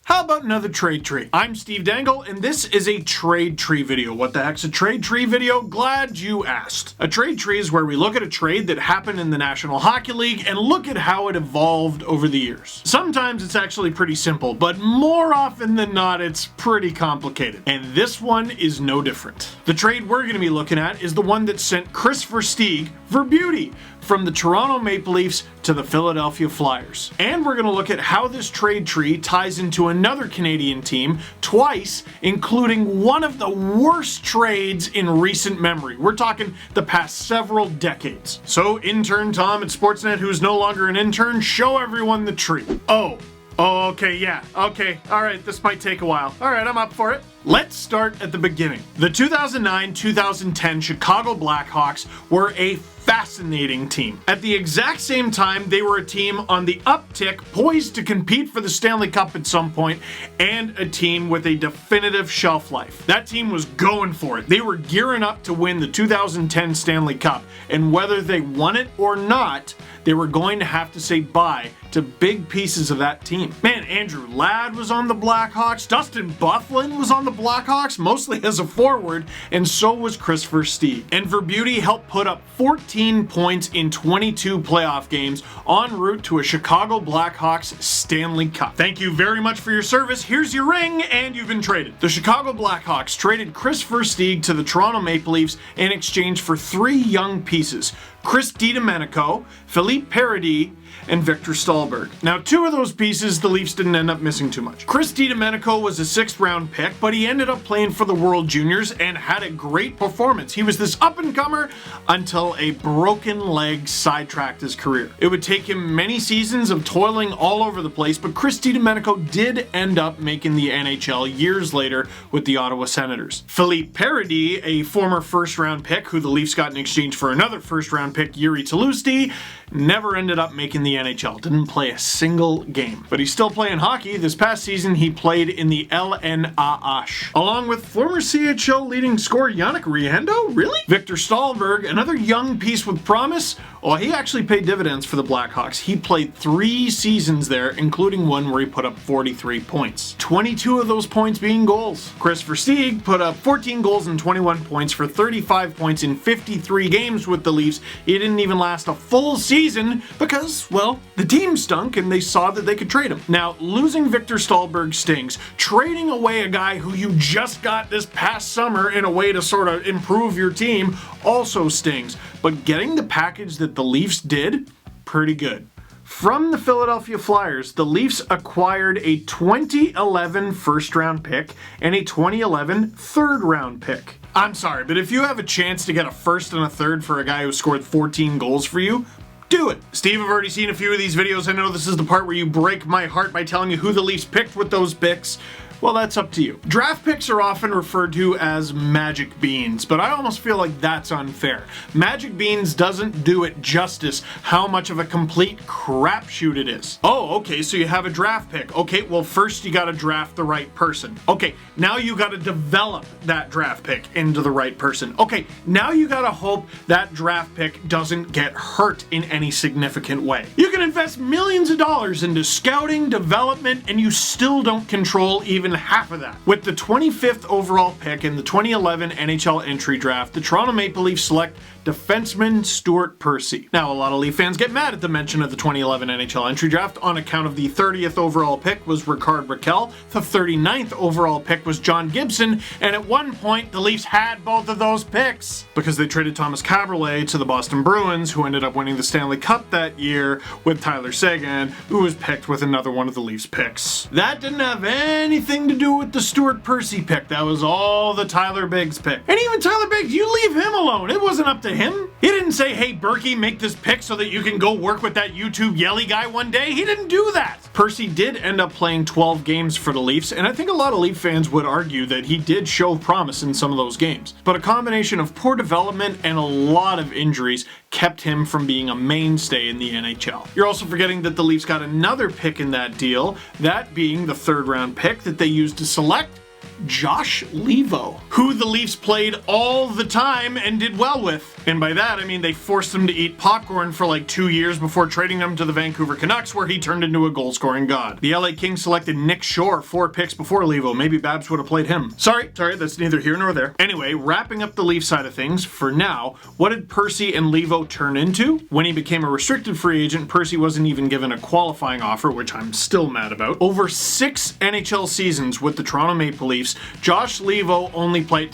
How about another trade tree? I'm Steve Dangle, and this is a trade tree video. What the heck's a trade tree video? Glad you asked. A trade tree is where we look at a trade that happened in the National Hockey League and look at how it evolved over the years. Sometimes it's actually pretty simple, but more often than not, it's pretty complicated. And this one is no different. The trade we're going to be looking at is the one that sent Kris Versteeg for beauty from the Toronto Maple Leafs to the Philadelphia Flyers. And we're going to look at how this trade tree ties into another Canadian team twice, including one of the worst trades in recent memory. We're talking the past several decades. So intern Tom at Sportsnet, who's no longer an intern, show everyone the tree. Oh, okay, yeah, okay, alright, this might take a while. Alright, I'm up for it. Let's start at the beginning. The 2009-2010 Chicago Blackhawks were a fascinating team. At the exact same time, they were a team on the uptick, poised to compete for the Stanley Cup at some point, and a team with a definitive shelf life. That team was going for it. They were gearing up to win the 2010 Stanley Cup, and whether they won it or not, they were going to have to say bye to big pieces of that team. Man, Andrew Ladd was on the Blackhawks, Dustin Byfuglien was on the Blackhawks, mostly as a forward, and so was Kris Versteeg. And Verbeauty helped put up 14 points in 22 playoff games en route to a Chicago Blackhawks Stanley Cup. Thank you very much for your service. Here's your ring, and you've been traded. The Chicago Blackhawks traded Kris Versteeg to the Toronto Maple Leafs in exchange for 3 young pieces: Chris DiDomenico, Philippe Paradis, and Viktor Stalberg. Now, 2 of those pieces the Leafs didn't end up missing too much. Chris DiDomenico was a 6th round pick, but he ended up playing for the World Juniors and had a great performance. He was this up-and-comer until a broken leg sidetracked his career. It would take him many seasons of toiling all over the place, but Chris DiDomenico did end up making the NHL years later with the Ottawa Senators. Philippe Paradis, a former 1st round pick who the Leafs got in exchange for another 1st round pick, Jiri Tlusty, never ended up making the NHL. Didn't play a single game. But he's still playing hockey. This past season, he played in the LNAH, along with former CHL leading scorer Yannick Riendo. Really? Viktor Stalberg, another young piece with promise. Well, he actually paid dividends for the Blackhawks. He played 3 seasons there, including one where he put up 43 points. 22 of those points being goals. Kris Versteeg put up 14 goals and 21 points for 35 points in 53 games with the Leafs. He didn't even last a full season because, well, the team stunk and they saw that they could trade him. Now, losing Viktor Stalberg stings. Trading away a guy who you just got this past summer in a way to sort of improve your team also stings. But getting the package that the Leafs did, pretty good. From the Philadelphia Flyers, the Leafs acquired a 2011 1st round pick and a 2011 3rd round pick. I'm sorry, but if you have a chance to get a 1st and a 3rd for a guy who scored 14 goals for you, do it. Steve, I've already seen a few of these videos. I know this is the part where you break my heart by telling you who the Leafs picked with those picks. Well, that's up to you. Draft picks are often referred to as magic beans, but I almost feel like that's unfair. Magic beans doesn't do it justice how much of a complete crapshoot it is. Oh, okay, so you have a draft pick. Okay, well, first you gotta draft the right person. Okay, now you gotta develop that draft pick into the right person. Okay, now you gotta hope that draft pick doesn't get hurt in any significant way. You can invest millions of dollars into scouting, development, and you still don't control even half of that. With the 25th overall pick in the 2011 NHL entry draft, the Toronto Maple Leafs select defenseman Stuart Percy. Now, a lot of Leaf fans get mad at the mention of the 2011 NHL entry draft on account of the 30th overall pick was Rickard Rakell, the 39th overall pick was John Gibson, and at one point the Leafs had both of those picks because they traded Thomas Kaberle to the Boston Bruins, who ended up winning the Stanley Cup that year with Tyler Seguin, who was picked with another one of the Leafs picks. That didn't have anything to do with the Stuart Percy pick. That was all the Tyler Biggs pick. And even Tyler Biggs, you leave him alone. It wasn't up to him. He didn't say, hey, Berkey, make this pick so that you can go work with that YouTube Yelly guy one day. He didn't do that. Percy did end up playing 12 games for the Leafs, and I think a lot of Leaf fans would argue that he did show promise in some of those games. But a combination of poor development and a lot of injuries kept him from being a mainstay in the NHL. You're also forgetting that the Leafs got another pick in that deal, that being the 3rd round pick that they used to select Josh Leivo, who the Leafs played all the time and did well with. And by that, I mean they forced him to eat popcorn for like 2 years before trading him to the Vancouver Canucks, where he turned into a goal-scoring god. The LA Kings selected Nick Shore 4 picks before Leivo. Maybe Babs would have played him. Sorry, that's neither here nor there. Anyway, wrapping up the Leafs side of things, for now, what did Percy and Leivo turn into? When he became a restricted free agent, Percy wasn't even given a qualifying offer, which I'm still mad about. Over 6 NHL seasons with the Toronto Maple Leafs, Josh Leivo only played...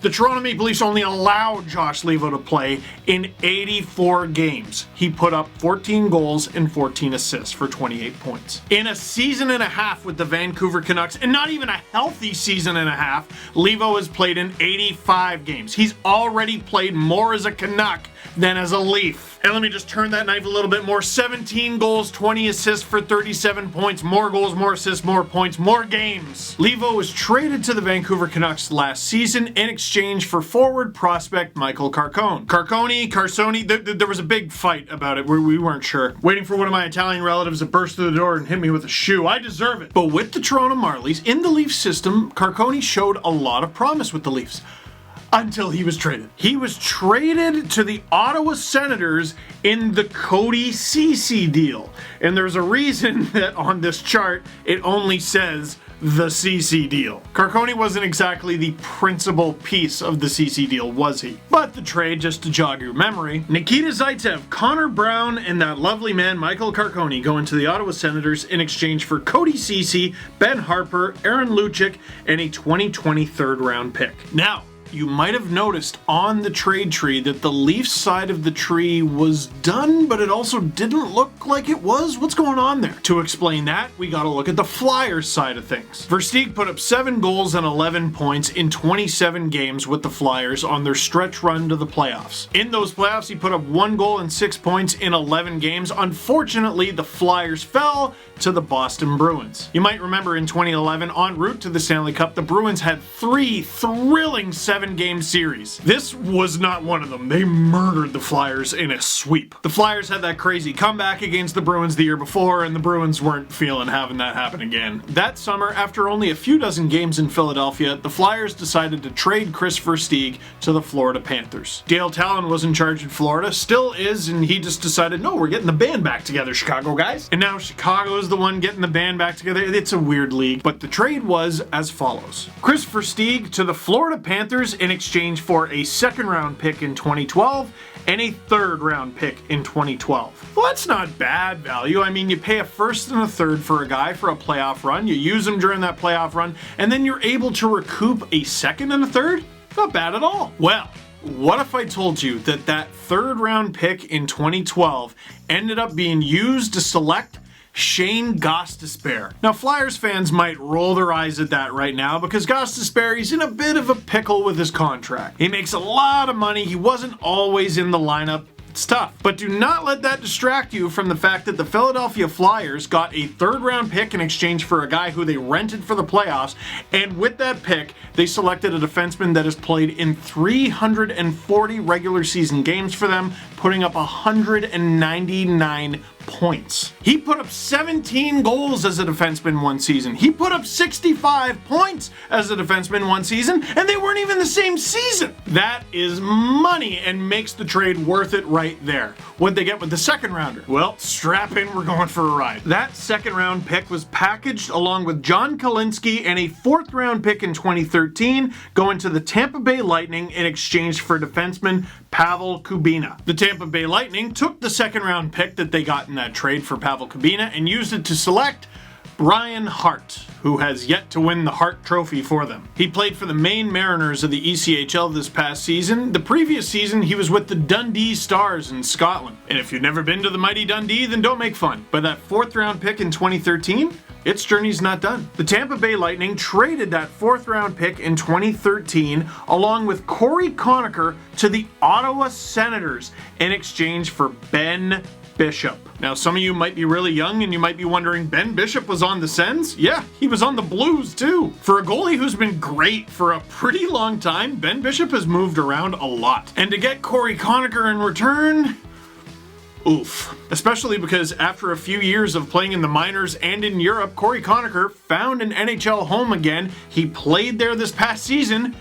The Toronto Maple Leafs only allowed Josh Leivo to play in 84 games. He put up 14 goals and 14 assists for 28 points. In a season and a half with the Vancouver Canucks, and not even a healthy season and a half, Leivo has played in 85 games. He's already played more as a Canuck than as a Leaf. And let me just turn that knife a little bit more. 17 goals, 20 assists for 37 points. More goals, more assists, more points, more games. Leivo was traded to the Vancouver Canucks last season in exchange for forward prospect Michael Carcone. Carsoni, there was a big fight about it where we weren't sure. Waiting for one of my Italian relatives to burst through the door and hit me with a shoe. I deserve it. But with the Toronto Marlies, in the Leafs system, Carcone showed a lot of promise with the Leafs. Until he was traded. He was traded to the Ottawa Senators in the Cody Ceci deal. And there's a reason that on this chart it only says the Ceci deal. Carcone wasn't exactly the principal piece of the Ceci deal, was he? But the trade, just to jog your memory, Nikita Zaitsev, Connor Brown, and that lovely man Michael Carcone go into the Ottawa Senators in exchange for Cody Ceci, Ben Harpur, Aaron Lucic, and a 2020 third-round pick. Now, you might have noticed on the trade tree that the Leafs side of the tree was done, but it also didn't look like it was. What's going on there? To explain that, we gotta look at the Flyers side of things. Versteeg put up 7 goals and 11 points in 27 games with the Flyers on their stretch run to the playoffs. In those playoffs, he put up 1 goal and 6 points in 11 games. Unfortunately, the Flyers fell to the Boston Bruins. You might remember in 2011, en route to the Stanley Cup, the Bruins had 3 thrilling 7-game series. This was not one of them. They murdered the Flyers in a sweep. The Flyers had that crazy comeback against the Bruins the year before, and the Bruins weren't feeling having that happen again. That summer, after only a few dozen games in Philadelphia, the Flyers decided to trade Kris Versteeg to the Florida Panthers. Dale Talon was in charge in Florida, still is, and he just decided, no, we're getting the band back together, Chicago guys. And now Chicago's the one getting the band back together. It's a weird league, but the trade was as follows. Kris Versteeg to the Florida Panthers in exchange for a 2nd-round pick in 2012 and a 3rd-round pick in 2012. Well, that's not bad value. I mean, you pay a 1st and a 3rd for a guy for a playoff run, you use him during that playoff run, and then you're able to recoup a 2nd and a 3rd? Not bad at all. Well, what if I told you that that 3rd-round pick in 2012 ended up being used to select Shane Gostisbehere? Now, Flyers fans might roll their eyes at that right now because Gostisbehere, he's in a bit of a pickle with his contract. He makes a lot of money. He wasn't always in the lineup. It's tough. But do not let that distract you from the fact that the Philadelphia Flyers got a 3rd-round pick in exchange for a guy who they rented for the playoffs, and with that pick, they selected a defenseman that has played in 340 regular season games for them, putting up 199 points. He put up 17 goals as a defenseman one season. He put up 65 points as a defenseman one season, and they weren't even the same season. That is money and makes the trade worth it right there. What'd they get with the 2nd-rounder? Well, strap in, we're going for a ride. That 2nd-round pick was packaged along with John Kalinske and a 4th-round pick in 2013 going to the Tampa Bay Lightning in exchange for defenseman Pavel Kubina. The Tampa Bay Lightning took the 2nd-round pick that they got in that trade for Pavel Kubina and used it to select Brian Hart, who has yet to win the Hart Trophy for them. He played for the Maine Mariners of the ECHL this past season. The previous season, he was with the Dundee Stars in Scotland. And if you've never been to the mighty Dundee, then don't make fun. But that 4th-round pick in 2013, its journey's not done. The Tampa Bay Lightning traded that 4th-round pick in 2013 along with Corey Conacher to the Ottawa Senators in exchange for Ben Bishop. Now, some of you might be really young and you might be wondering, Ben Bishop was on the Sens? Yeah, he was on the Blues too. For a goalie who's been great for a pretty long time, Ben Bishop has moved around a lot. And to get Corey Conacher in return, Oof. Especially because after a few years of playing in the minors and in Europe, Corey Conacher found an NHL home again. He played there this past season,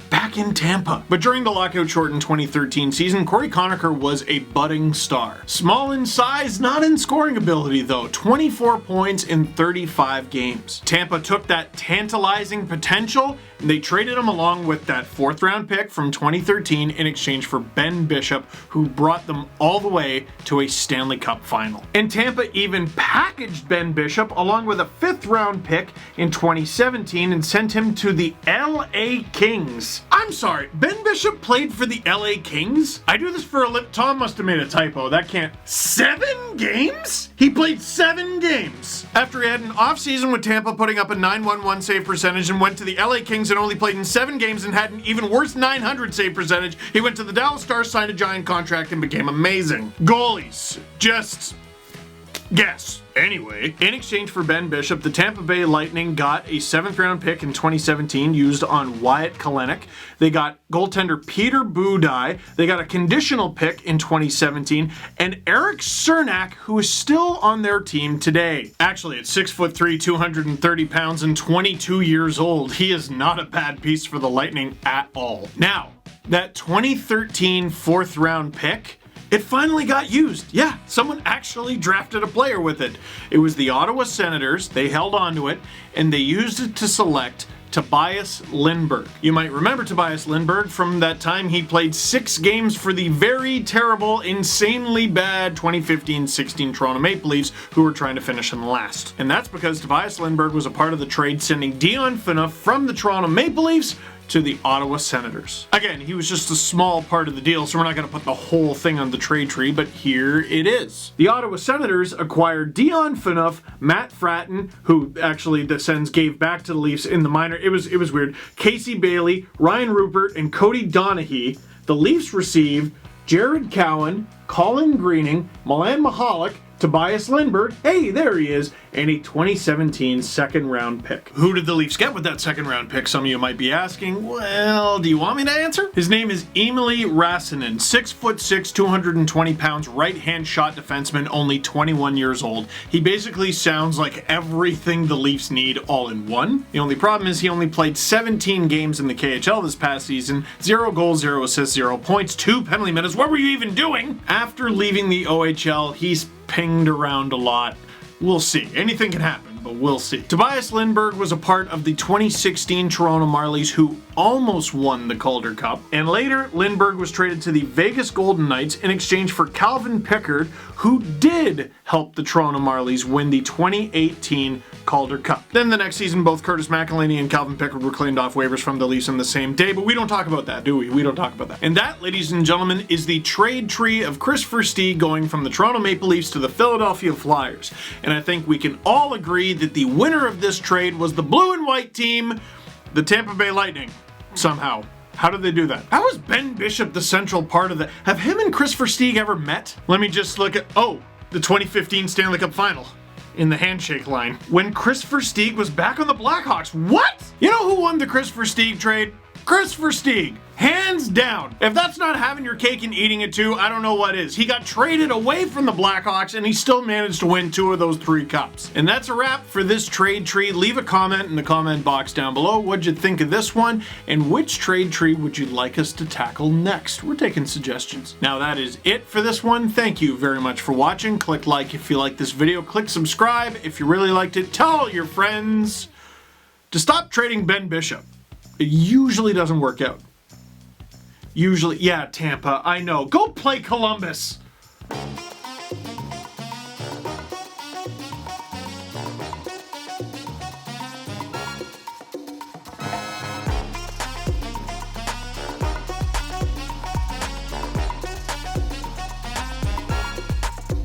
back in Tampa. But during the lockout-shortened 2013 season, Corey Conacher was a budding star. Small in size, not in scoring ability though. 24 points in 35 games. Tampa took that tantalizing potential and they traded him along with that 4th round pick from 2013 in exchange for Ben Bishop, who brought them all the way to a Stanley Cup final. And Tampa even packaged Ben Bishop along with a 5th round pick in 2017 and sent him to the LA Kings. I'm sorry, Ben Bishop played for the LA Kings? I do this for a living. Tom must have made a typo. That can't. 7 games? He played 7 games. After he had an offseason with Tampa putting up a .911 save percentage and went to the LA Kings and only played in 7 games and had an even worse .900 save percentage, he went to the Dallas Stars, signed a giant contract, and became amazing. Goalies. Just guess. Anyway, in exchange for Ben Bishop, the Tampa Bay Lightning got a 7th round pick in 2017 used on Wyatt Kalenic. They got goaltender Peter Budaj. They got a conditional pick in 2017 and Eric Cernak, who is still on their team today. Actually, at 6'3", 230 pounds and 22 years old, he is not a bad piece for the Lightning at all. Now, that 2013 4th round pick, it finally got used. Yeah, someone actually drafted a player with it. It was the Ottawa Senators. They held on to it, and they used it to select Tobias Lindberg. You might remember Tobias Lindberg from that time he played 6 games for the very terrible, insanely bad 2015-16 Toronto Maple Leafs, who were trying to finish in last. And that's because Tobias Lindberg was a part of the trade sending Dion Phaneuf from the Toronto Maple Leafs to the Ottawa Senators. Again, he was just a small part of the deal, so we're not going to put the whole thing on the trade tree, but here it is. The Ottawa Senators acquired Dion Phaneuf, Matt Fratton, who actually the Sens gave back to the Leafs in the minor. It was weird. Casey Bailey, Ryan Rupert, and Cody Donaghy. The Leafs received Jared Cowan, Colin Greening, Milan Michalek, Tobias Lindberg, hey, there he is, and a 2017 2nd round pick. Who did the Leafs get with that 2nd round pick, some of you might be asking? Well, do you want me to answer? His name is Emily Rasanen, 6'6", 220 pounds, right-hand shot defenseman, only 21 years old. He basically sounds like everything the Leafs need all in one. The only problem is he only played 17 games in the KHL this past season, 0 goals, 0 assists, 0 points, 2 penalty minutes. What were you even doing? After leaving the OHL, he's pinged around a lot. We'll see. Anything can happen, but we'll see. Tobias Lindberg was a part of the 2016 Toronto Marlies, who almost won the Calder Cup, and later Lindberg was traded to the Vegas Golden Knights in exchange for Calvin Pickard, who did help the Toronto Marlies win the 2018 Calder Cup. Then the next season, both Curtis McElhinney and Calvin Pickard were claimed off waivers from the Leafs on the same day, but we don't talk about that, do we? We don't talk about that. And that, ladies and gentlemen, is the trade tree of Kris Versteeg going from the Toronto Maple Leafs to the Philadelphia Flyers. And I think we can all agree that the winner of this trade was the blue and white team, the Tampa Bay Lightning, somehow. How did they do that? How was Ben Bishop the central part of that? Have him and Kris Versteeg ever met? Let me just look at, the 2015 Stanley Cup Final in the handshake line. When Kris Versteeg was back on the Blackhawks. What? You know who won the Kris Versteeg trade? Kris Versteeg. Hands down. If that's not having your cake and eating it too, I don't know what is. He got traded away from the Blackhawks and he still managed to win 2 of those 3 cups. And that's a wrap for this trade tree. Leave a comment in the comment box down below. What'd you think of this one? And which trade tree would you like us to tackle next? We're taking suggestions. Now that is it for this one. Thank you very much for watching. Click like if you like this video. Click subscribe if you really liked it. Tell all your friends to stop trading Ben Bishop. It usually doesn't work out. Usually, yeah, Tampa, I know. Go play Columbus.